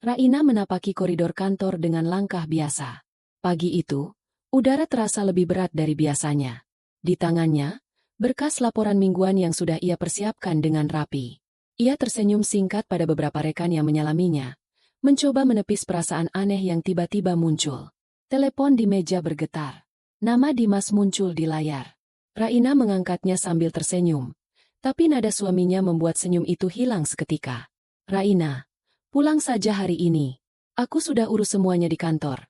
Raina menapaki koridor kantor dengan langkah biasa. Pagi itu, udara terasa lebih berat dari biasanya. Di tangannya, berkas laporan mingguan yang sudah ia persiapkan dengan rapi. Ia tersenyum singkat pada beberapa rekan yang menyalaminya, mencoba menepis perasaan aneh yang tiba-tiba muncul. Telepon di meja bergetar. Nama Dimas muncul di layar. Raina mengangkatnya sambil tersenyum, tapi nada suaminya membuat senyum itu hilang seketika. "Raina, pulang saja hari ini. Aku sudah urus semuanya di kantor,"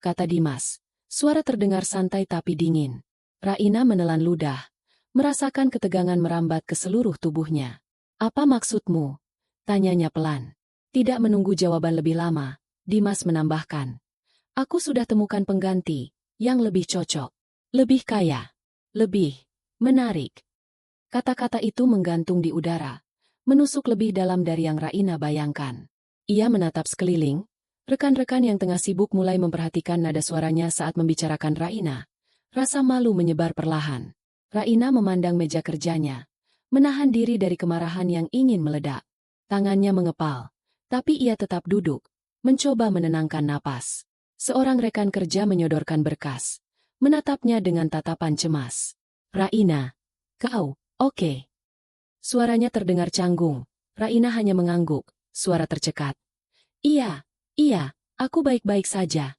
kata Dimas. Suara terdengar santai tapi dingin. Raina menelan ludah, merasakan ketegangan merambat ke seluruh tubuhnya. "Apa maksudmu?" tanyanya pelan. Tidak menunggu jawaban lebih lama, Dimas menambahkan. "Aku sudah temukan pengganti yang lebih cocok, lebih kaya, lebih menarik." Kata-kata itu menggantung di udara, menusuk lebih dalam dari yang Raina bayangkan. Ia menatap sekeliling, rekan-rekan yang tengah sibuk mulai memperhatikan nada suaranya saat membicarakan Raina. Rasa malu menyebar perlahan. Raina memandang meja kerjanya, menahan diri dari kemarahan yang ingin meledak. Tangannya mengepal, tapi ia tetap duduk, mencoba menenangkan napas. Seorang rekan kerja menyodorkan berkas, menatapnya dengan tatapan cemas. "Raina, kau, oke?" Suaranya terdengar canggung. Raina hanya mengangguk, suara tercekat. Iya, aku baik-baik saja."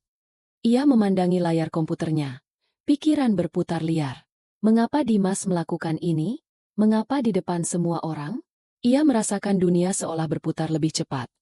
Ia memandangi layar komputernya. Pikiran berputar liar. Mengapa Dimas melakukan ini? Mengapa di depan semua orang? Ia merasakan dunia seolah berputar lebih cepat.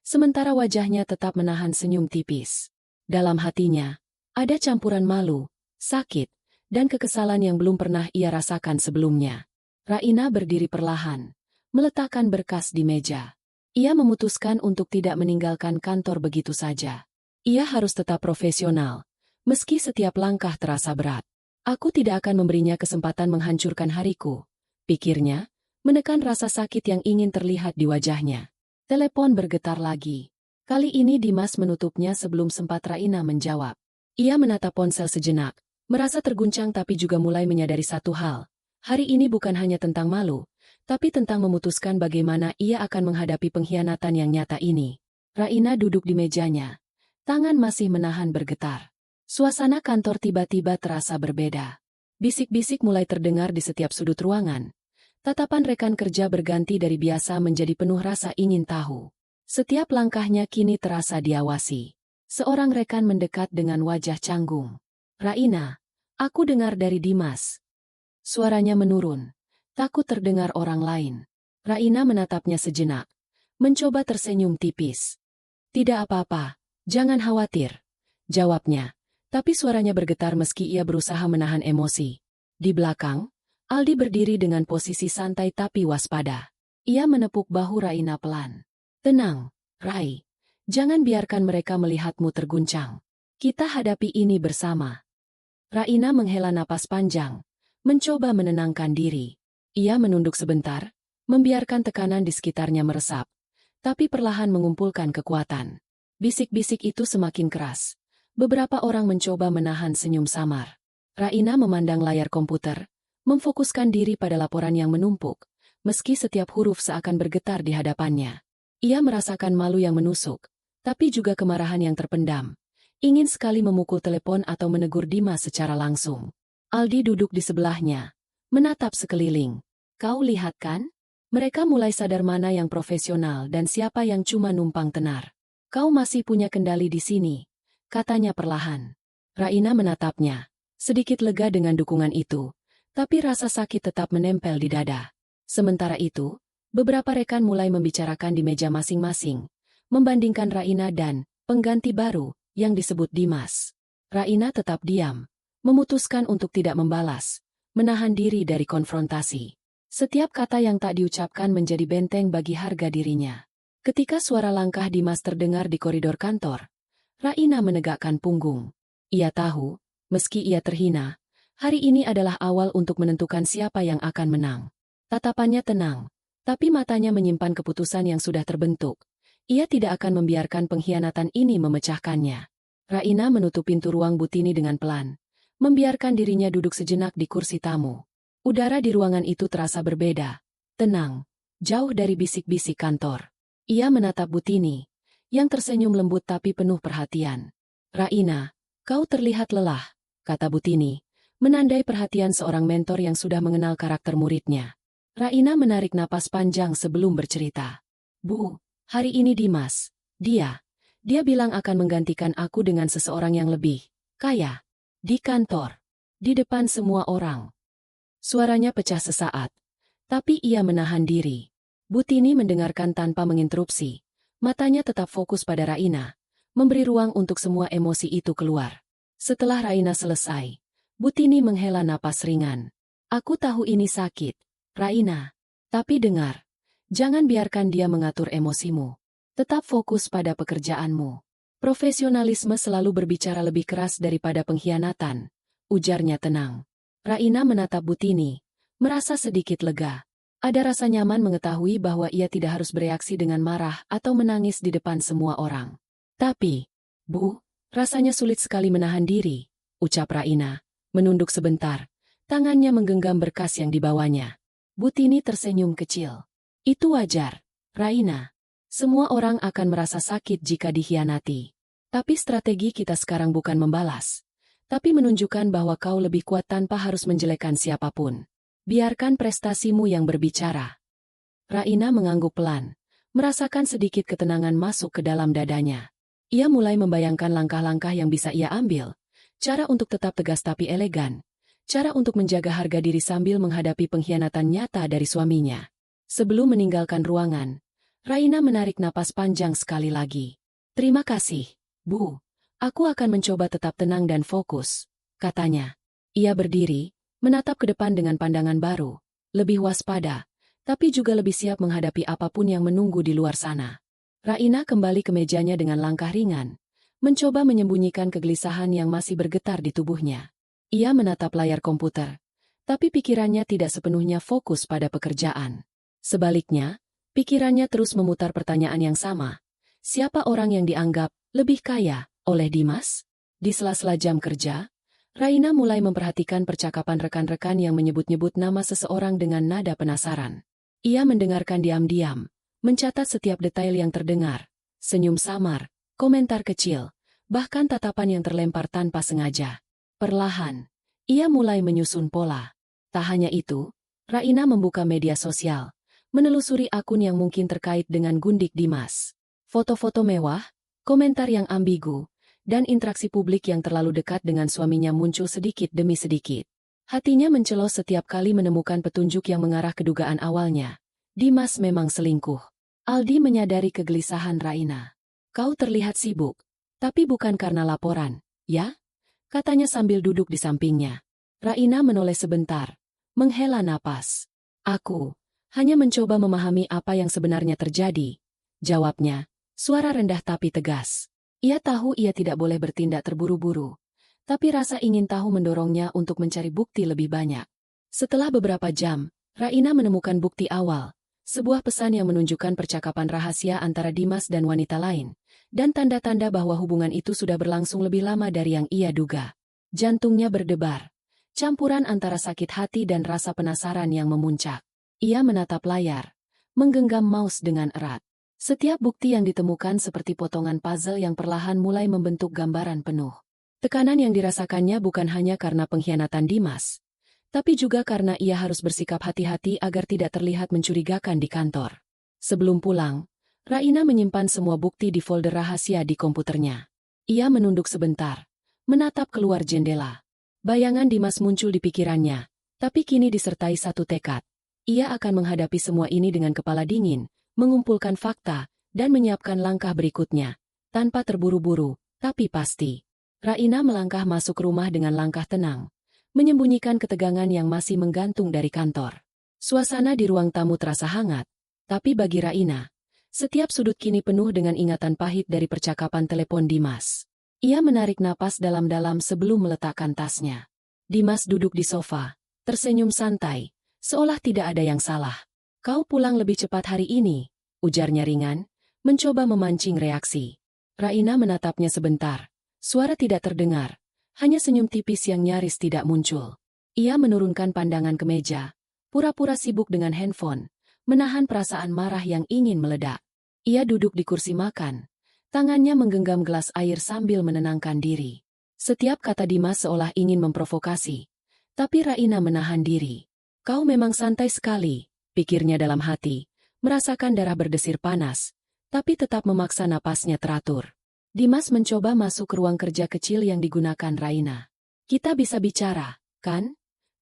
Sementara wajahnya tetap menahan senyum tipis. Dalam hatinya, ada campuran malu, sakit, dan kekesalan yang belum pernah ia rasakan sebelumnya. Raina berdiri perlahan, meletakkan berkas di meja. Ia memutuskan untuk tidak meninggalkan kantor begitu saja. Ia harus tetap profesional, meski setiap langkah terasa berat. "Aku tidak akan memberinya kesempatan menghancurkan hariku," pikirnya, menekan rasa sakit yang ingin terlihat di wajahnya. Telepon bergetar lagi. Kali ini Dimas menutupnya sebelum sempat Raina menjawab. Ia menatap ponsel sejenak, merasa terguncang tapi juga mulai menyadari satu hal. Hari ini bukan hanya tentang malu, tapi tentang memutuskan bagaimana ia akan menghadapi pengkhianatan yang nyata ini. Raina duduk di mejanya, tangan masih menahan bergetar. Suasana kantor tiba-tiba terasa berbeda. Bisik-bisik mulai terdengar di setiap sudut ruangan. Tatapan rekan kerja berganti dari biasa menjadi penuh rasa ingin tahu. Setiap langkahnya kini terasa diawasi. Seorang rekan mendekat dengan wajah canggung. "Raina, aku dengar dari Dimas." Suaranya menurun, takut terdengar orang lain. Raina menatapnya sejenak, mencoba tersenyum tipis. "Tidak apa-apa, jangan khawatir," jawabnya. Tapi suaranya bergetar meski ia berusaha menahan emosi. Di belakang, Aldi berdiri dengan posisi santai tapi waspada. Ia menepuk bahu Raina pelan. "Tenang, Rai. Jangan biarkan mereka melihatmu terguncang. Kita hadapi ini bersama." Raina menghela napas panjang, mencoba menenangkan diri. Ia menunduk sebentar, membiarkan tekanan di sekitarnya meresap, tapi perlahan mengumpulkan kekuatan. Bisik-bisik itu semakin keras. Beberapa orang mencoba menahan senyum samar. Raina memandang layar komputer, memfokuskan diri pada laporan yang menumpuk, meski setiap huruf seakan bergetar di hadapannya. Ia merasakan malu yang menusuk, tapi juga kemarahan yang terpendam. Ingin sekali memukul telepon atau menegur Dimas secara langsung. Aldi duduk di sebelahnya, menatap sekeliling. "Kau lihat kan? Mereka mulai sadar mana yang profesional dan siapa yang cuma numpang tenar. Kau masih punya kendali di sini," katanya perlahan. Raina menatapnya, sedikit lega dengan dukungan itu, tapi rasa sakit tetap menempel di dada. Sementara itu, beberapa rekan mulai membicarakan di meja masing-masing, membandingkan Raina dan pengganti baru yang disebut Dimas. Raina tetap diam, memutuskan untuk tidak membalas, menahan diri dari konfrontasi. Setiap kata yang tak diucapkan menjadi benteng bagi harga dirinya. Ketika suara langkah Dimas terdengar di koridor kantor, Raina menegakkan punggung. Ia tahu, meski ia terhina, hari ini adalah awal untuk menentukan siapa yang akan menang. Tatapannya tenang, tapi matanya menyimpan keputusan yang sudah terbentuk. Ia tidak akan membiarkan pengkhianatan ini memecahkannya. Raina menutup pintu ruang Butini dengan pelan, membiarkan dirinya duduk sejenak di kursi tamu. Udara di ruangan itu terasa berbeda, tenang, jauh dari bisik-bisik kantor. Ia menatap Butini, yang tersenyum lembut tapi penuh perhatian. "Raina, kau terlihat lelah," kata Butini, menandai perhatian seorang mentor yang sudah mengenal karakter muridnya. Raina menarik napas panjang sebelum bercerita. "Bu, hari ini Dimas, dia bilang akan menggantikan aku dengan seseorang yang lebih kaya. Di kantor, di depan semua orang." Suaranya pecah sesaat, tapi ia menahan diri. Butini mendengarkan tanpa menginterupsi. Matanya tetap fokus pada Raina, memberi ruang untuk semua emosi itu keluar. Setelah Raina selesai, Butini menghela napas ringan. "Aku tahu ini sakit, Raina. Tapi dengar, jangan biarkan dia mengatur emosimu. Tetap fokus pada pekerjaanmu. Profesionalisme selalu berbicara lebih keras daripada pengkhianatan," ujarnya tenang. Raina menatap Butini, merasa sedikit lega. Ada rasa nyaman mengetahui bahwa ia tidak harus bereaksi dengan marah atau menangis di depan semua orang. "Tapi, Bu, rasanya sulit sekali menahan diri," ucap Raina, menunduk sebentar. Tangannya menggenggam berkas yang dibawanya. Butini tersenyum kecil. "Itu wajar, Raina. Semua orang akan merasa sakit jika dikhianati. Tapi strategi kita sekarang bukan membalas, tapi menunjukkan bahwa kau lebih kuat tanpa harus menjelekkan siapapun. Biarkan prestasimu yang berbicara." Raina mengangguk pelan, merasakan sedikit ketenangan masuk ke dalam dadanya. Ia mulai membayangkan langkah-langkah yang bisa ia ambil, cara untuk tetap tegas tapi elegan, cara untuk menjaga harga diri sambil menghadapi pengkhianatan nyata dari suaminya. Sebelum meninggalkan ruangan, Raina menarik napas panjang sekali lagi. "Terima kasih, Bu. Aku akan mencoba tetap tenang dan fokus," katanya. Ia berdiri, menatap ke depan dengan pandangan baru, lebih waspada, tapi juga lebih siap menghadapi apapun yang menunggu di luar sana. Raina kembali ke mejanya dengan langkah ringan, mencoba menyembunyikan kegelisahan yang masih bergetar di tubuhnya. Ia menatap layar komputer, tapi pikirannya tidak sepenuhnya fokus pada pekerjaan. Sebaliknya, pikirannya terus memutar pertanyaan yang sama. Siapa orang yang dianggap lebih kaya oleh Dimas? Di sela-sela jam kerja, Raina mulai memperhatikan percakapan rekan-rekan yang menyebut-nyebut nama seseorang dengan nada penasaran. Ia mendengarkan diam-diam, mencatat setiap detail yang terdengar, senyum samar, komentar kecil, bahkan tatapan yang terlempar tanpa sengaja. Perlahan, ia mulai menyusun pola. Tak hanya itu, Raina membuka media sosial, menelusuri akun yang mungkin terkait dengan gundik Dimas. Foto-foto mewah, komentar yang ambigu, dan interaksi publik yang terlalu dekat dengan suaminya muncul sedikit demi sedikit. Hatinya mencelos setiap kali menemukan petunjuk yang mengarah ke dugaan awalnya. Dimas memang selingkuh. Aldi menyadari kegelisahan Raina. "Kau terlihat sibuk, tapi bukan karena laporan, ya?" katanya sambil duduk di sampingnya. Raina menoleh sebentar, menghela napas. "Aku hanya mencoba memahami apa yang sebenarnya terjadi," jawabnya, suara rendah tapi tegas. Ia tahu ia tidak boleh bertindak terburu-buru, tapi rasa ingin tahu mendorongnya untuk mencari bukti lebih banyak. Setelah beberapa jam, Raina menemukan bukti awal, sebuah pesan yang menunjukkan percakapan rahasia antara Dimas dan wanita lain, dan tanda-tanda bahwa hubungan itu sudah berlangsung lebih lama dari yang ia duga. Jantungnya berdebar, campuran antara sakit hati dan rasa penasaran yang memuncak. Ia menatap layar, menggenggam mouse dengan erat. Setiap bukti yang ditemukan seperti potongan puzzle yang perlahan mulai membentuk gambaran penuh. Tekanan yang dirasakannya bukan hanya karena pengkhianatan Dimas, tapi juga karena ia harus bersikap hati-hati agar tidak terlihat mencurigakan di kantor. Sebelum pulang, Raina menyimpan semua bukti di folder rahasia di komputernya. Ia menunduk sebentar, menatap keluar jendela. Bayangan Dimas muncul di pikirannya, tapi kini disertai satu tekad. Ia akan menghadapi semua ini dengan kepala dingin, mengumpulkan fakta, dan menyiapkan langkah berikutnya, tanpa terburu-buru, tapi pasti. Raina melangkah masuk rumah dengan langkah tenang, menyembunyikan ketegangan yang masih menggantung dari kantor. Suasana di ruang tamu terasa hangat, tapi bagi Raina, setiap sudut kini penuh dengan ingatan pahit dari percakapan telepon Dimas. Ia menarik napas dalam-dalam sebelum meletakkan tasnya. Dimas duduk di sofa, tersenyum santai, seolah tidak ada yang salah. "Kau pulang lebih cepat hari ini," ujarnya ringan, mencoba memancing reaksi. Raina menatapnya sebentar. Suara tidak terdengar, hanya senyum tipis yang nyaris tidak muncul. Ia menurunkan pandangan ke meja, pura-pura sibuk dengan handphone, menahan perasaan marah yang ingin meledak. Ia duduk di kursi makan, Tangannya menggenggam gelas air sambil menenangkan diri. Setiap kata Dimas seolah ingin memprovokasi. Tapi Raina menahan diri. Kau memang santai sekali, pikirnya dalam hati, merasakan darah berdesir panas, tapi tetap memaksa napasnya teratur. Dimas mencoba masuk ke ruang kerja kecil yang digunakan Raina. Kita bisa bicara, kan?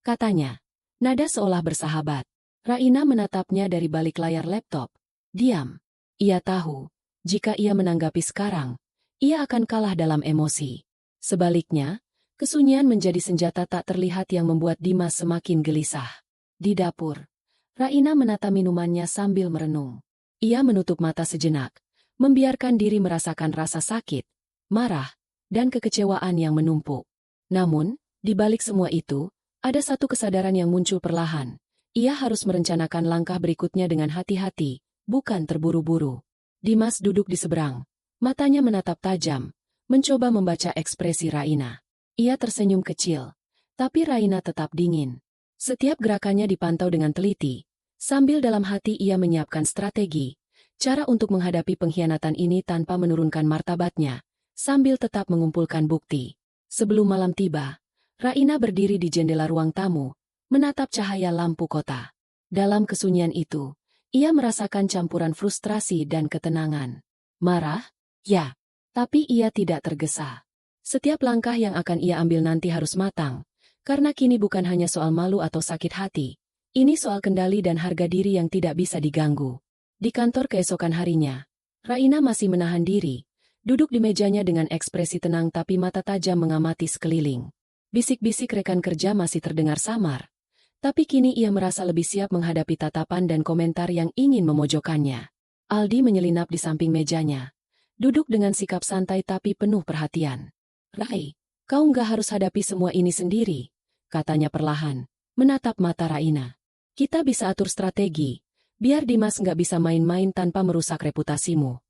Katanya. Nada seolah bersahabat. Raina menatapnya dari balik layar laptop. Diam. Ia tahu, jika ia menanggapi sekarang, ia akan kalah dalam emosi. Sebaliknya, kesunyian menjadi senjata tak terlihat yang membuat Dimas semakin gelisah. Di dapur, Raina menata minumannya sambil merenung. Ia menutup mata sejenak, membiarkan diri merasakan rasa sakit, marah, dan kekecewaan yang menumpuk. Namun, di balik semua itu, ada satu kesadaran yang muncul perlahan. Ia harus merencanakan langkah berikutnya dengan hati-hati, bukan terburu-buru. Dimas duduk di seberang, matanya menatap tajam, mencoba membaca ekspresi Raina. Ia tersenyum kecil, tapi Raina tetap dingin. Setiap gerakannya dipantau dengan teliti, sambil dalam hati ia menyiapkan strategi, cara untuk menghadapi pengkhianatan ini tanpa menurunkan martabatnya, sambil tetap mengumpulkan bukti. Sebelum malam tiba, Raina berdiri di jendela ruang tamu, menatap cahaya lampu kota. Dalam kesunyian itu, ia merasakan campuran frustrasi dan ketenangan. Marah? Ya. Tapi ia tidak tergesa. Setiap langkah yang akan ia ambil nanti harus matang, karena kini bukan hanya soal malu atau sakit hati. Ini soal kendali dan harga diri yang tidak bisa diganggu. Di kantor keesokan harinya, Raina masih menahan diri, duduk di mejanya dengan ekspresi tenang tapi mata tajam mengamati sekeliling. Bisik-bisik rekan kerja masih terdengar samar, tapi kini ia merasa lebih siap menghadapi tatapan dan komentar yang ingin memojokkannya. Aldi menyelinap di samping mejanya, duduk dengan sikap santai tapi penuh perhatian. Rai, kau nggak harus hadapi semua ini sendiri, katanya perlahan, menatap mata Raina. Kita bisa atur strategi, biar Dimas nggak bisa main-main tanpa merusak reputasimu.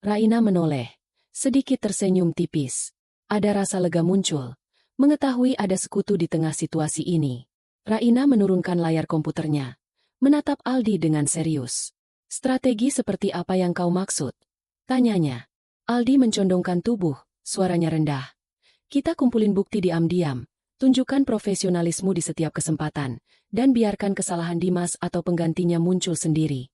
Raina menoleh, sedikit tersenyum tipis. Ada rasa lega muncul, mengetahui ada sekutu di tengah situasi ini. Raina menurunkan layar komputernya, menatap Aldi dengan serius. Strategi seperti apa yang kau maksud? Tanyanya. Aldi mencondongkan tubuh, suaranya rendah. Kita kumpulin bukti diam-diam, tunjukkan profesionalismu di setiap kesempatan, dan biarkan kesalahan Dimas atau penggantinya muncul sendiri.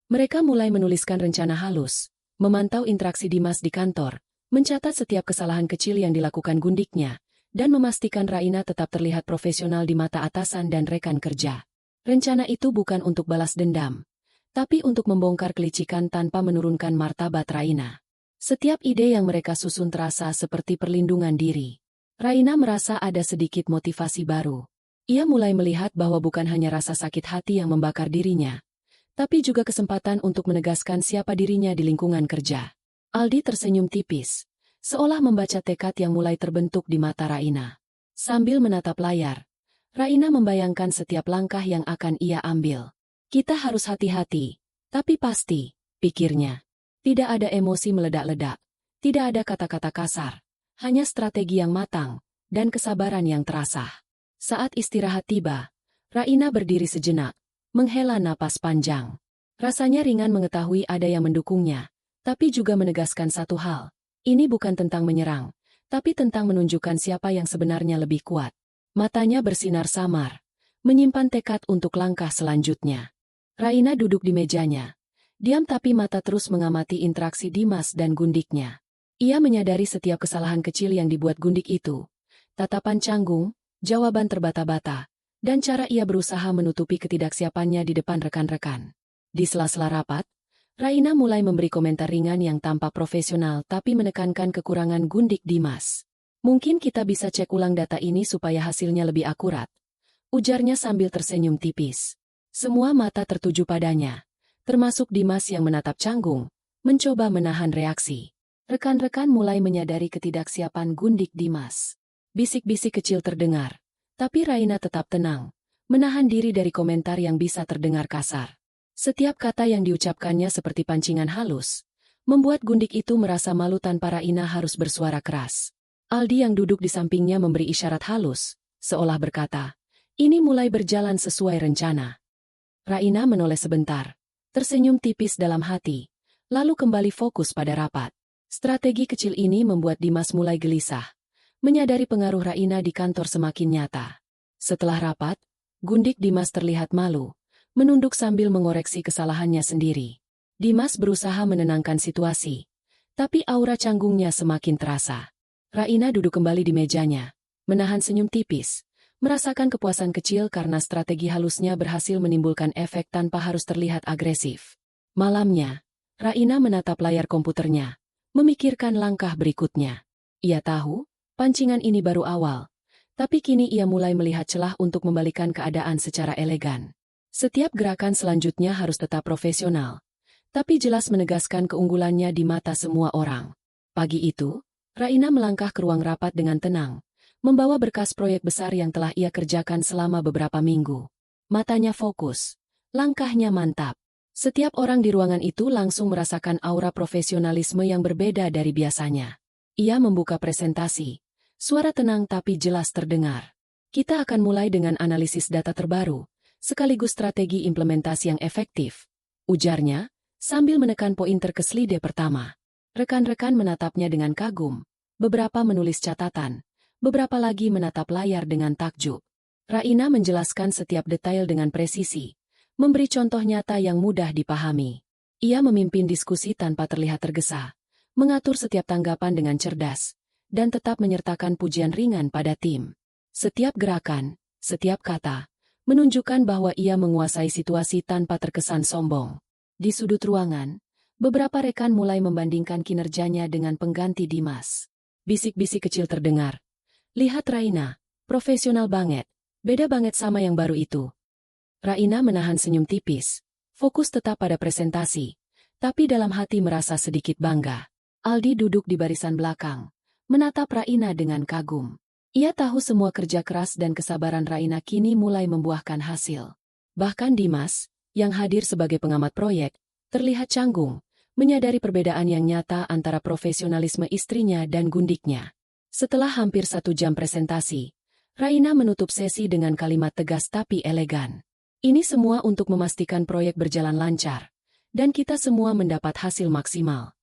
Mereka mulai menuliskan rencana halus, memantau interaksi Dimas di kantor, mencatat setiap kesalahan kecil yang dilakukan gundiknya, dan memastikan Raina tetap terlihat profesional di mata atasan dan rekan kerja. Rencana itu bukan untuk balas dendam, tapi untuk membongkar kelicikan tanpa menurunkan martabat Raina. Setiap ide yang mereka susun terasa seperti perlindungan diri. Raina merasa ada sedikit motivasi baru. Ia mulai melihat bahwa bukan hanya rasa sakit hati yang membakar dirinya, tapi juga kesempatan untuk menegaskan siapa dirinya di lingkungan kerja. Aldi tersenyum tipis, seolah membaca tekad yang mulai terbentuk di mata Raina. Sambil menatap layar, Raina membayangkan setiap langkah yang akan ia ambil. Kita harus hati-hati, tapi pasti, pikirnya. Tidak ada emosi meledak-ledak, tidak ada kata-kata kasar, hanya strategi yang matang, dan kesabaran yang terasa. Saat istirahat tiba, Raina berdiri sejenak, menghela napas panjang. Rasanya ringan mengetahui ada yang mendukungnya, tapi juga menegaskan satu hal. Ini bukan tentang menyerang, tapi tentang menunjukkan siapa yang sebenarnya lebih kuat. Matanya bersinar samar, menyimpan tekad untuk langkah selanjutnya. Raina duduk di mejanya, diam tapi mata terus mengamati interaksi Dimas dan gundiknya. Ia menyadari setiap kesalahan kecil yang dibuat gundik itu. Tatapan canggung, jawaban terbata-bata, dan cara ia berusaha menutupi ketidaksiapannya di depan rekan-rekan. Di sela-sela rapat, Raina mulai memberi komentar ringan yang tampak profesional tapi menekankan kekurangan gundik Dimas. Mungkin kita bisa cek ulang data ini supaya hasilnya lebih akurat, ujarnya sambil tersenyum tipis. Semua mata tertuju padanya, termasuk Dimas yang menatap canggung, mencoba menahan reaksi. Rekan-rekan mulai menyadari ketidaksiapan gundik Dimas. Bisik-bisik kecil terdengar, tapi Raina tetap tenang, menahan diri dari komentar yang bisa terdengar kasar. Setiap kata yang diucapkannya seperti pancingan halus, membuat gundik itu merasa malu tanpa Raina harus bersuara keras. Aldi yang duduk di sampingnya memberi isyarat halus, seolah berkata, ini mulai berjalan sesuai rencana. Raina menoleh sebentar, tersenyum tipis dalam hati, lalu kembali fokus pada rapat. Strategi kecil ini membuat Dimas mulai gelisah, menyadari pengaruh Raina di kantor semakin nyata. Setelah rapat, Gundik Dimas terlihat malu, menunduk sambil mengoreksi kesalahannya sendiri. Dimas berusaha menenangkan situasi, tapi aura canggungnya semakin terasa. Raina duduk kembali di mejanya, menahan senyum tipis, merasakan kepuasan kecil karena strategi halusnya berhasil menimbulkan efek tanpa harus terlihat agresif. Malamnya, Raina menatap layar komputernya, memikirkan langkah berikutnya. Ia tahu, pancingan ini baru awal, tapi kini ia mulai melihat celah untuk membalikan keadaan secara elegan. Setiap gerakan selanjutnya harus tetap profesional, tapi jelas menegaskan keunggulannya di mata semua orang. Pagi itu, Raina melangkah ke ruang rapat dengan tenang, membawa berkas proyek besar yang telah ia kerjakan selama beberapa minggu. Matanya fokus, langkahnya mantap. Setiap orang di ruangan itu langsung merasakan aura profesionalisme yang berbeda dari biasanya. Ia membuka presentasi. Suara tenang tapi jelas terdengar. Kita akan mulai dengan analisis data terbaru, sekaligus strategi implementasi yang efektif, ujarnya, sambil menekan pointer ke slide pertama. Rekan-rekan menatapnya dengan kagum, beberapa menulis catatan, beberapa lagi menatap layar dengan takjub. Raina menjelaskan setiap detail dengan presisi, memberi contoh nyata yang mudah dipahami. Ia memimpin diskusi tanpa terlihat tergesa, mengatur setiap tanggapan dengan cerdas, dan tetap menyertakan pujian ringan pada tim. Setiap gerakan, setiap kata, menunjukkan bahwa ia menguasai situasi tanpa terkesan sombong. Di sudut ruangan, beberapa rekan mulai membandingkan kinerjanya dengan pengganti Dimas. Bisik-bisik kecil terdengar. Lihat Raina, profesional banget, beda banget sama yang baru itu. Raina menahan senyum tipis, fokus tetap pada presentasi, tapi dalam hati merasa sedikit bangga. Aldi duduk di barisan belakang, menatap Raina dengan kagum. Ia tahu semua kerja keras dan kesabaran Raina kini mulai membuahkan hasil. Bahkan Dimas, yang hadir sebagai pengamat proyek, terlihat canggung, menyadari perbedaan yang nyata antara profesionalisme istrinya dan Gundiknya. Setelah hampir 1 jam presentasi, Raina menutup sesi dengan kalimat tegas tapi elegan. Ini semua untuk memastikan proyek berjalan lancar, dan kita semua mendapat hasil maksimal.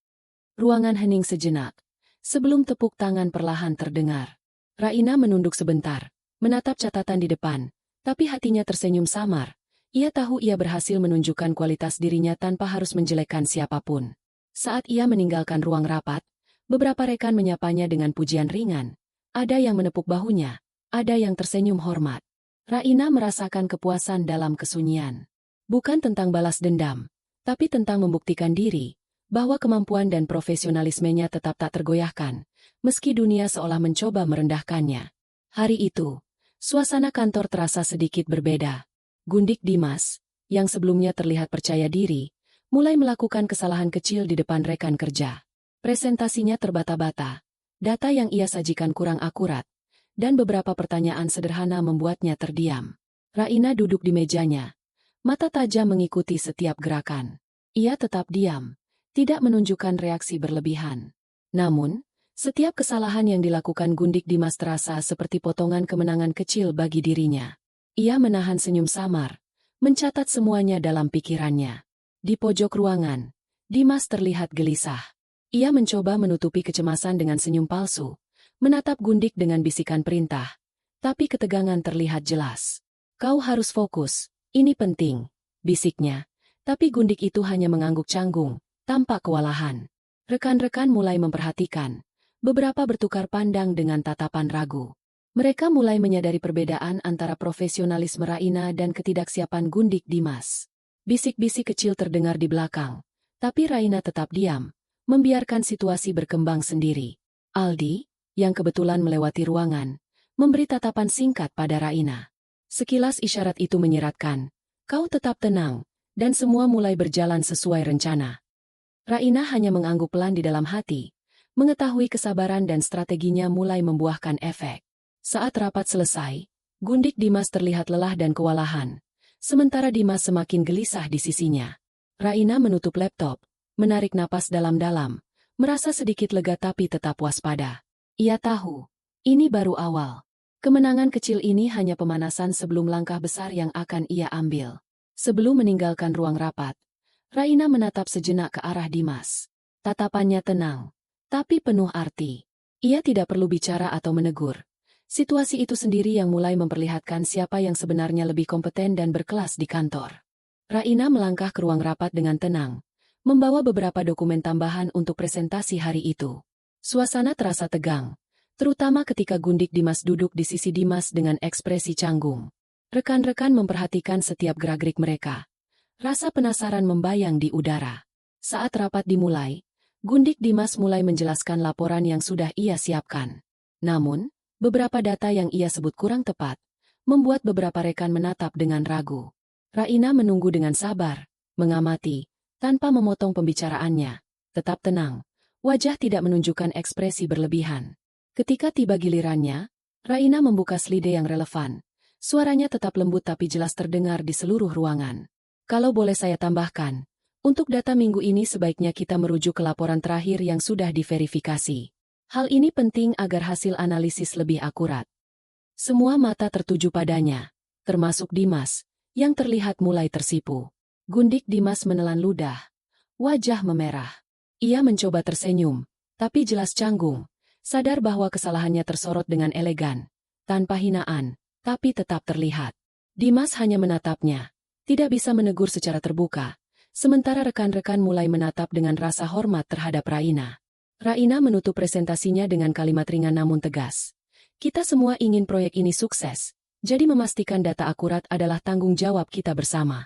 Ruangan hening sejenak, sebelum tepuk tangan perlahan terdengar. Raina menunduk sebentar, menatap catatan di depan, tapi hatinya tersenyum samar. Ia tahu ia berhasil menunjukkan kualitas dirinya tanpa harus menjelekkan siapapun. Saat ia meninggalkan ruang rapat, beberapa rekan menyapanya dengan pujian ringan. Ada yang menepuk bahunya, ada yang tersenyum hormat. Raina merasakan kepuasan dalam kesunyian. Bukan tentang balas dendam, tapi tentang membuktikan diri, bahwa kemampuan dan profesionalismenya tetap tak tergoyahkan, meski dunia seolah mencoba merendahkannya. Hari itu, suasana kantor terasa sedikit berbeda. Gundik Dimas, yang sebelumnya terlihat percaya diri, mulai melakukan kesalahan kecil di depan rekan kerja. Presentasinya terbata-bata, data yang ia sajikan kurang akurat, dan beberapa pertanyaan sederhana membuatnya terdiam. Raina duduk di mejanya, mata tajam mengikuti setiap gerakan. Ia tetap diam, tidak menunjukkan reaksi berlebihan. Namun, setiap kesalahan yang dilakukan Gundik Dimas terasa seperti potongan kemenangan kecil bagi dirinya. Ia menahan senyum samar, mencatat semuanya dalam pikirannya. Di pojok ruangan, Dimas terlihat gelisah. Ia mencoba menutupi kecemasan dengan senyum palsu, menatap Gundik dengan bisikan perintah, tapi ketegangan terlihat jelas. Kau harus fokus, ini penting, bisiknya, tapi Gundik itu hanya mengangguk canggung, tanpa kewalahan. Rekan-rekan mulai memperhatikan, beberapa bertukar pandang dengan tatapan ragu. Mereka mulai menyadari perbedaan antara profesionalisme Raina dan ketidaksiapan Gundik Dimas. Bisik-bisik kecil terdengar di belakang, tapi Raina tetap diam, membiarkan situasi berkembang sendiri. Aldi, yang kebetulan melewati ruangan, memberi tatapan singkat pada Raina. Sekilas isyarat itu menyeratkan, kau tetap tenang, dan semua mulai berjalan sesuai rencana. Raina hanya mengangguk pelan di dalam hati, mengetahui kesabaran dan strateginya mulai membuahkan efek. Saat rapat selesai, Gundik Dimas terlihat lelah dan kewalahan, sementara Dimas semakin gelisah di sisinya. Raina menutup laptop, menarik napas dalam-dalam, merasa sedikit lega tapi tetap waspada. Ia tahu, ini baru awal. Kemenangan kecil ini hanya pemanasan sebelum langkah besar yang akan ia ambil. Sebelum meninggalkan ruang rapat, Raina menatap sejenak ke arah Dimas. Tatapannya tenang, tapi penuh arti. Ia tidak perlu bicara atau menegur. Situasi itu sendiri yang mulai memperlihatkan siapa yang sebenarnya lebih kompeten dan berkelas di kantor. Raina melangkah ke ruang rapat dengan tenang, membawa beberapa dokumen tambahan untuk presentasi hari itu. Suasana terasa tegang, terutama ketika Gundik Dimas duduk di sisi Dimas dengan ekspresi canggung. Rekan-rekan memperhatikan setiap gerak-gerik mereka. Rasa penasaran membayang di udara. Saat rapat dimulai, Gundik Dimas mulai menjelaskan laporan yang sudah ia siapkan. Namun, beberapa data yang ia sebut kurang tepat, membuat beberapa rekan menatap dengan ragu. Raina menunggu dengan sabar, mengamati, tanpa memotong pembicaraannya. Tetap tenang, wajah tidak menunjukkan ekspresi berlebihan. Ketika tiba gilirannya, Raina membuka slide yang relevan. Suaranya tetap lembut tapi jelas terdengar di seluruh ruangan. Kalau boleh saya tambahkan, untuk data minggu ini sebaiknya kita merujuk ke laporan terakhir yang sudah diverifikasi. Hal ini penting agar hasil analisis lebih akurat. Semua mata tertuju padanya, termasuk Dimas, yang terlihat mulai tersipu. Gundik Dimas menelan ludah. Wajah memerah. Ia mencoba tersenyum, tapi jelas canggung, sadar bahwa kesalahannya tersorot dengan elegan, tanpa hinaan, tapi tetap terlihat. Dimas hanya menatapnya, tidak bisa menegur secara terbuka. Sementara rekan-rekan mulai menatap dengan rasa hormat terhadap Raina. Raina menutup presentasinya dengan kalimat ringan namun tegas. Kita semua ingin proyek ini sukses, jadi memastikan data akurat adalah tanggung jawab kita bersama.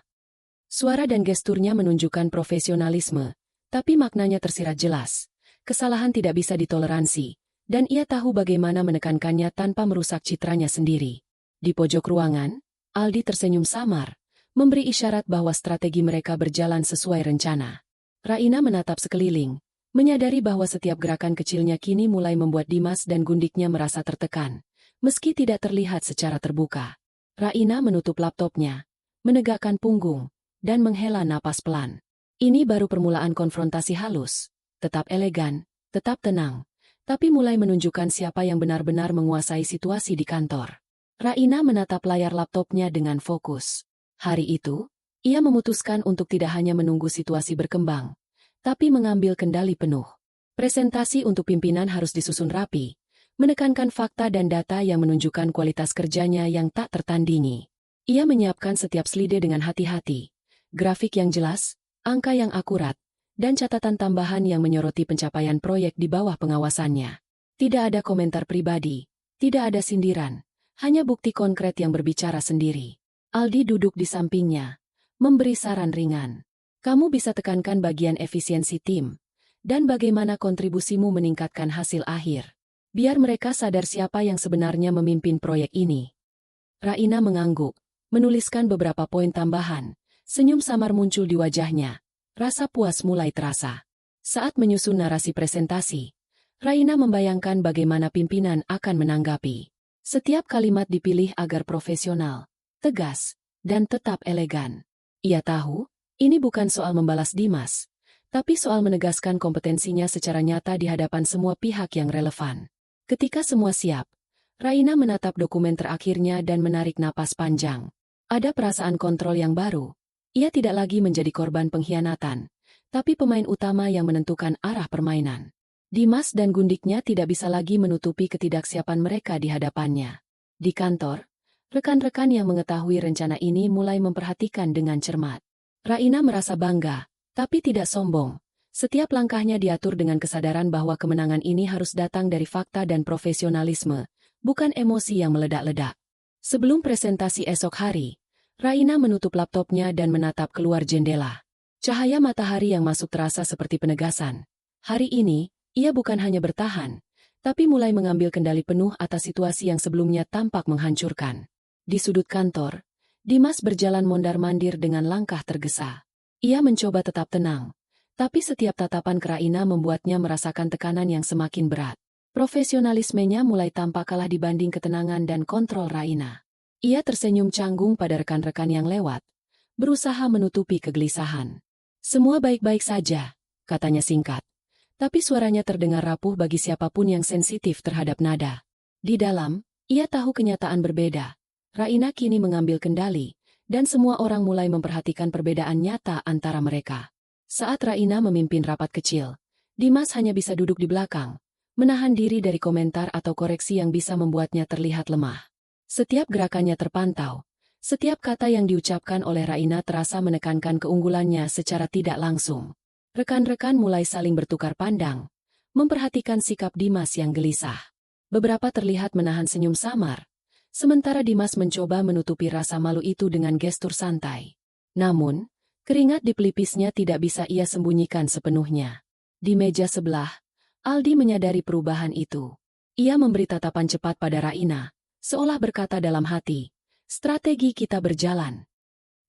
Suara dan gesturnya menunjukkan profesionalisme, tapi maknanya tersirat jelas. Kesalahan tidak bisa ditoleransi, dan ia tahu bagaimana menekankannya tanpa merusak citranya sendiri. Di pojok ruangan, Aldi tersenyum samar, memberi isyarat bahwa strategi mereka berjalan sesuai rencana. Raina menatap sekeliling, menyadari bahwa setiap gerakan kecilnya kini mulai membuat Dimas dan Gundiknya merasa tertekan, meski tidak terlihat secara terbuka. Raina menutup laptopnya, menegakkan punggung, dan menghela napas pelan. Ini baru permulaan konfrontasi halus, tetap elegan, tetap tenang, tapi mulai menunjukkan siapa yang benar-benar menguasai situasi di kantor. Raina menatap layar laptopnya dengan fokus. Hari itu, ia memutuskan untuk tidak hanya menunggu situasi berkembang, tapi mengambil kendali penuh. Presentasi untuk pimpinan harus disusun rapi, menekankan fakta dan data yang menunjukkan kualitas kerjanya yang tak tertandingi. Ia menyiapkan setiap slide dengan hati-hati, grafik yang jelas, angka yang akurat, dan catatan tambahan yang menyoroti pencapaian proyek di bawah pengawasannya. Tidak ada komentar pribadi, tidak ada sindiran, hanya bukti konkret yang berbicara sendiri. Aldi duduk di sampingnya, memberi saran ringan. Kamu bisa tekankan bagian efisiensi tim, dan bagaimana kontribusimu meningkatkan hasil akhir. Biar mereka sadar siapa yang sebenarnya memimpin proyek ini. Raina mengangguk, menuliskan beberapa poin tambahan, senyum samar muncul di wajahnya. Rasa puas mulai terasa. Saat menyusun narasi presentasi, Raina membayangkan bagaimana pimpinan akan menanggapi. Setiap kalimat dipilih agar profesional, tegas, dan tetap elegan. Ia tahu, ini bukan soal membalas Dimas, tapi soal menegaskan kompetensinya secara nyata di hadapan semua pihak yang relevan. Ketika semua siap, Raina menatap dokumen terakhirnya dan menarik napas panjang. Ada perasaan kontrol yang baru. Ia tidak lagi menjadi korban pengkhianatan, tapi pemain utama yang menentukan arah permainan. Dimas dan Gundiknya tidak bisa lagi menutupi ketidaksiapan mereka di hadapannya. Di kantor, rekan-rekan yang mengetahui rencana ini mulai memperhatikan dengan cermat. Raina merasa bangga, tapi tidak sombong. Setiap langkahnya diatur dengan kesadaran bahwa kemenangan ini harus datang dari fakta dan profesionalisme, bukan emosi yang meledak-ledak. Sebelum presentasi esok hari, Raina menutup laptopnya dan menatap keluar jendela. Cahaya matahari yang masuk terasa seperti penegasan. Hari ini, ia bukan hanya bertahan, tapi mulai mengambil kendali penuh atas situasi yang sebelumnya tampak menghancurkan. Di sudut kantor, Dimas berjalan mondar-mandir dengan langkah tergesa. Ia mencoba tetap tenang, tapi setiap tatapan ke Raina membuatnya merasakan tekanan yang semakin berat. Profesionalismenya mulai tampak kalah dibanding ketenangan dan kontrol Raina. Ia tersenyum canggung pada rekan-rekan yang lewat, berusaha menutupi kegelisahan. Semua baik-baik saja, katanya singkat. Tapi suaranya terdengar rapuh bagi siapapun yang sensitif terhadap nada. Di dalam, ia tahu kenyataan berbeda. Raina kini mengambil kendali, dan semua orang mulai memperhatikan perbedaan nyata antara mereka. Saat Raina memimpin rapat kecil, Dimas hanya bisa duduk di belakang, menahan diri dari komentar atau koreksi yang bisa membuatnya terlihat lemah. Setiap gerakannya terpantau, setiap kata yang diucapkan oleh Raina terasa menekankan keunggulannya secara tidak langsung. Rekan-rekan mulai saling bertukar pandang, memperhatikan sikap Dimas yang gelisah. Beberapa terlihat menahan senyum samar, sementara Dimas mencoba menutupi rasa malu itu dengan gestur santai. Namun, keringat di pelipisnya tidak bisa ia sembunyikan sepenuhnya. Di meja sebelah, Aldi menyadari perubahan itu. Ia memberi tatapan cepat pada Raina, seolah berkata dalam hati, "Strategi kita berjalan."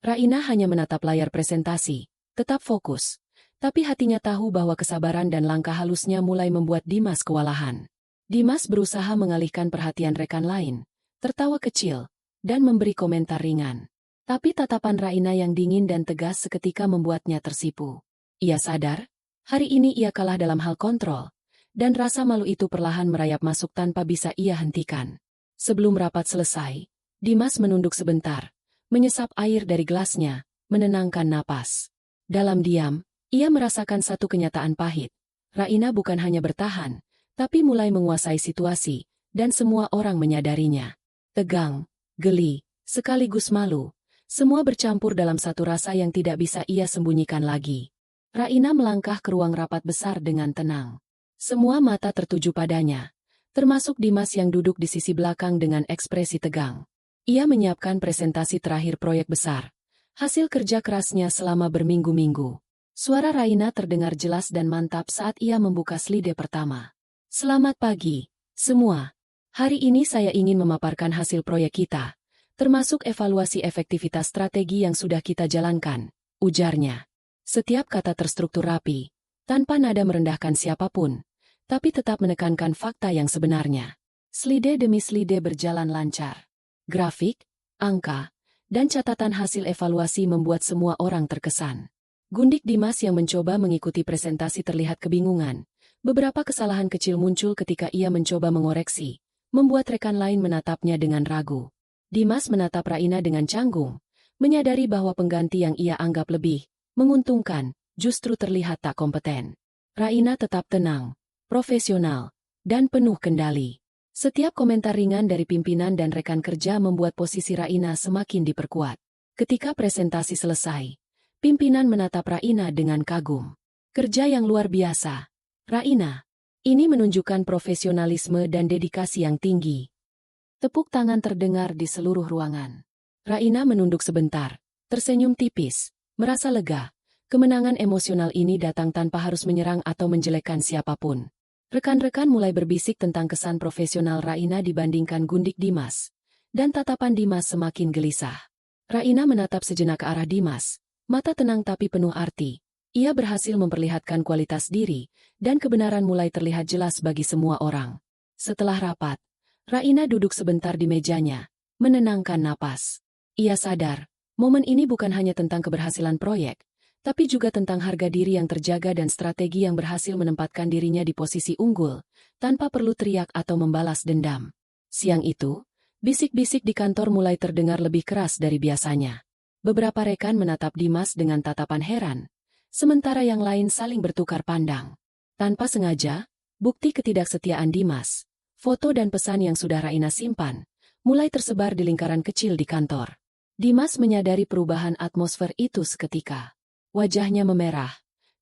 Raina hanya menatap layar presentasi, tetap fokus. Tapi hatinya tahu bahwa kesabaran dan langkah halusnya mulai membuat Dimas kewalahan. Dimas berusaha mengalihkan perhatian rekan lain, tertawa kecil, dan memberi komentar ringan. Tapi tatapan Raina yang dingin dan tegas seketika membuatnya tersipu. Ia sadar, hari ini ia kalah dalam hal kontrol, dan rasa malu itu perlahan merayap masuk tanpa bisa ia hentikan. Sebelum rapat selesai, Dimas menunduk sebentar, menyesap air dari gelasnya, menenangkan napas. Dalam diam, ia merasakan satu kenyataan pahit. Raina bukan hanya bertahan, tapi mulai menguasai situasi, dan semua orang menyadarinya. Tegang, geli, sekaligus malu, semua bercampur dalam satu rasa yang tidak bisa ia sembunyikan lagi. Raina melangkah ke ruang rapat besar dengan tenang. Semua mata tertuju padanya, termasuk Dimas yang duduk di sisi belakang dengan ekspresi tegang. Ia menyiapkan presentasi terakhir proyek besar, hasil kerja kerasnya selama berminggu-minggu. Suara Raina terdengar jelas dan mantap saat ia membuka slide pertama. "Selamat pagi, semua. Hari ini saya ingin memaparkan hasil proyek kita, termasuk evaluasi efektivitas strategi yang sudah kita jalankan," ujarnya. Setiap kata terstruktur rapi, tanpa nada merendahkan siapapun, tapi tetap menekankan fakta yang sebenarnya. Slide demi slide berjalan lancar. Grafik, angka, dan catatan hasil evaluasi membuat semua orang terkesan. Gundik Dimas yang mencoba mengikuti presentasi terlihat kebingungan. Beberapa kesalahan kecil muncul ketika ia mencoba mengoreksi, membuat rekan lain menatapnya dengan ragu. Dimas menatap Raina dengan canggung, menyadari bahwa pengganti yang ia anggap lebih menguntungkan, justru terlihat tak kompeten. Raina tetap tenang, profesional, dan penuh kendali. Setiap komentar ringan dari pimpinan dan rekan kerja membuat posisi Raina semakin diperkuat. Ketika presentasi selesai, pimpinan menatap Raina dengan kagum. "Kerja yang luar biasa, Raina. Ini menunjukkan profesionalisme dan dedikasi yang tinggi." Tepuk tangan terdengar di seluruh ruangan. Raina menunduk sebentar, tersenyum tipis, merasa lega. Kemenangan emosional ini datang tanpa harus menyerang atau menjelekkan siapapun. Rekan-rekan mulai berbisik tentang kesan profesional Raina dibandingkan Gundik Dimas, dan tatapan Dimas semakin gelisah. Raina menatap sejenak ke arah Dimas, mata tenang tapi penuh arti. Ia berhasil memperlihatkan kualitas diri, dan kebenaran mulai terlihat jelas bagi semua orang. Setelah rapat, Raina duduk sebentar di mejanya, menenangkan napas. Ia sadar, momen ini bukan hanya tentang keberhasilan proyek, tapi juga tentang harga diri yang terjaga dan strategi yang berhasil menempatkan dirinya di posisi unggul, tanpa perlu teriak atau membalas dendam. Siang itu, bisik-bisik di kantor mulai terdengar lebih keras dari biasanya. Beberapa rekan menatap Dimas dengan tatapan heran, sementara yang lain saling bertukar pandang. Tanpa sengaja, bukti ketidaksetiaan Dimas, foto dan pesan yang sudah Raina simpan, mulai tersebar di lingkaran kecil di kantor. Dimas menyadari perubahan atmosfer itu seketika. Wajahnya memerah,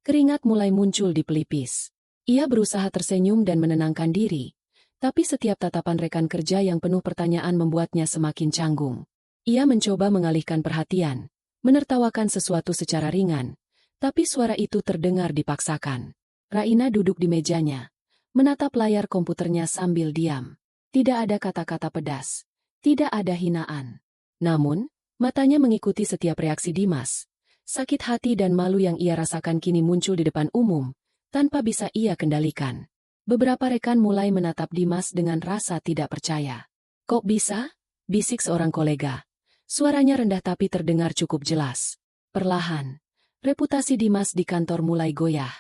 keringat mulai muncul di pelipis. Ia berusaha tersenyum dan menenangkan diri, tapi setiap tatapan rekan kerja yang penuh pertanyaan membuatnya semakin canggung. Ia mencoba mengalihkan perhatian, menertawakan sesuatu secara ringan, tapi suara itu terdengar dipaksakan. Raina duduk di mejanya, menatap layar komputernya sambil diam. Tidak ada kata-kata pedas, tidak ada hinaan. Namun, matanya mengikuti setiap reaksi Dimas. Sakit hati dan malu yang ia rasakan kini muncul di depan umum, tanpa bisa ia kendalikan. Beberapa rekan mulai menatap Dimas dengan rasa tidak percaya. "Kok bisa?" bisik seorang kolega. Suaranya rendah tapi terdengar cukup jelas. Perlahan, reputasi Dimas di kantor mulai goyah.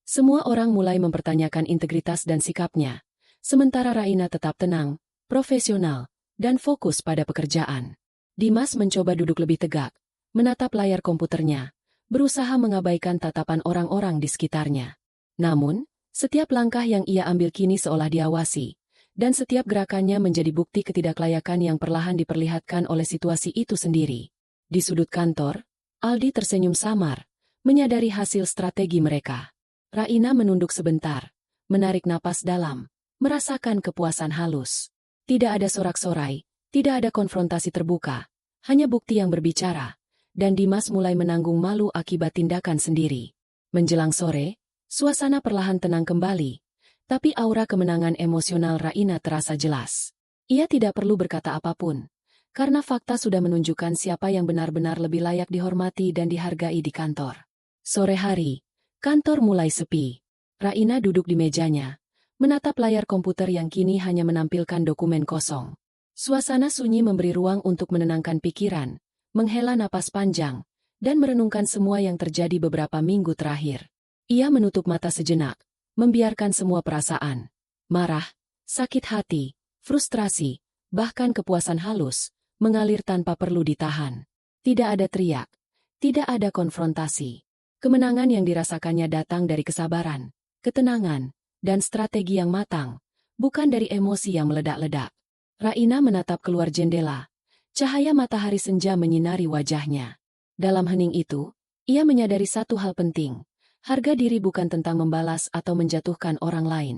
Semua orang mulai mempertanyakan integritas dan sikapnya, sementara Raina tetap tenang, profesional, dan fokus pada pekerjaan. Dimas mencoba duduk lebih tegak, menatap layar komputernya, berusaha mengabaikan tatapan orang-orang di sekitarnya. Namun, Setiap langkah yang ia ambil kini seolah diawasi, dan setiap gerakannya menjadi bukti ketidaklayakan yang perlahan diperlihatkan oleh situasi itu sendiri. Di sudut kantor, Aldi tersenyum samar, menyadari hasil strategi mereka. Raina menunduk sebentar, menarik napas dalam, merasakan kepuasan halus. Tidak ada sorak-sorai, tidak ada konfrontasi terbuka, hanya bukti yang berbicara, dan Dimas mulai menanggung malu akibat tindakan sendiri. Menjelang sore, suasana perlahan tenang kembali, tapi aura kemenangan emosional Raina terasa jelas. Ia tidak perlu berkata apapun, karena fakta sudah menunjukkan siapa yang benar-benar lebih layak dihormati dan dihargai di kantor. Sore hari, kantor mulai sepi. Raina duduk di mejanya, menatap layar komputer yang kini hanya menampilkan dokumen kosong. Suasana sunyi memberi ruang untuk menenangkan pikiran, menghela napas panjang, dan merenungkan semua yang terjadi beberapa minggu terakhir. Ia menutup mata sejenak, membiarkan semua perasaan, marah, sakit hati, frustrasi, bahkan kepuasan halus, mengalir tanpa perlu ditahan. Tidak ada teriak, tidak ada konfrontasi. Kemenangan yang dirasakannya datang dari kesabaran, ketenangan, dan strategi yang matang, bukan dari emosi yang meledak-ledak. Raina menatap keluar jendela, cahaya matahari senja menyinari wajahnya. Dalam hening itu, ia menyadari satu hal penting. Harga diri bukan tentang membalas atau menjatuhkan orang lain.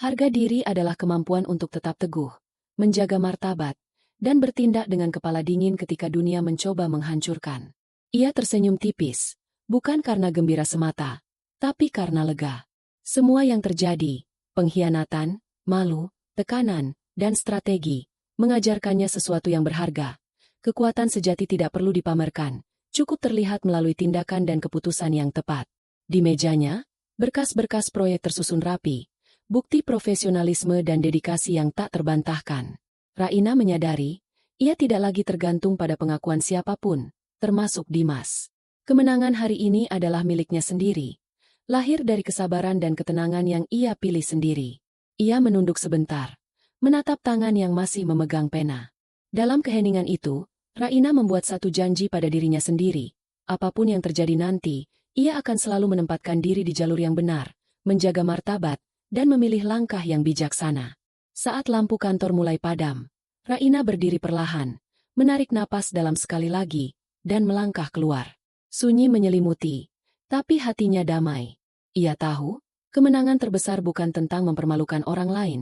Harga diri adalah kemampuan untuk tetap teguh, menjaga martabat, dan bertindak dengan kepala dingin ketika dunia mencoba menghancurkan. Ia tersenyum tipis, bukan karena gembira semata, tapi karena lega. Semua yang terjadi, pengkhianatan, malu, tekanan, dan strategi, mengajarkannya sesuatu yang berharga. Kekuatan sejati tidak perlu dipamerkan, cukup terlihat melalui tindakan dan keputusan yang tepat. Di mejanya, berkas-berkas proyek tersusun rapi, bukti profesionalisme dan dedikasi yang tak terbantahkan. Raina menyadari, ia tidak lagi tergantung pada pengakuan siapapun, termasuk Dimas. Kemenangan hari ini adalah miliknya sendiri, lahir dari kesabaran dan ketenangan yang ia pilih sendiri. Ia menunduk sebentar, menatap tangan yang masih memegang pena. Dalam keheningan itu, Raina membuat satu janji pada dirinya sendiri. Apapun yang terjadi nanti, ia akan selalu menempatkan diri di jalur yang benar, menjaga martabat, dan memilih langkah yang bijaksana. Saat lampu kantor mulai padam, Raina berdiri perlahan, menarik napas dalam sekali lagi, dan melangkah keluar. Sunyi menyelimuti, tapi hatinya damai. Ia tahu, kemenangan terbesar bukan tentang mempermalukan orang lain,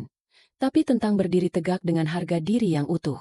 tapi tentang berdiri tegak dengan harga diri yang utuh.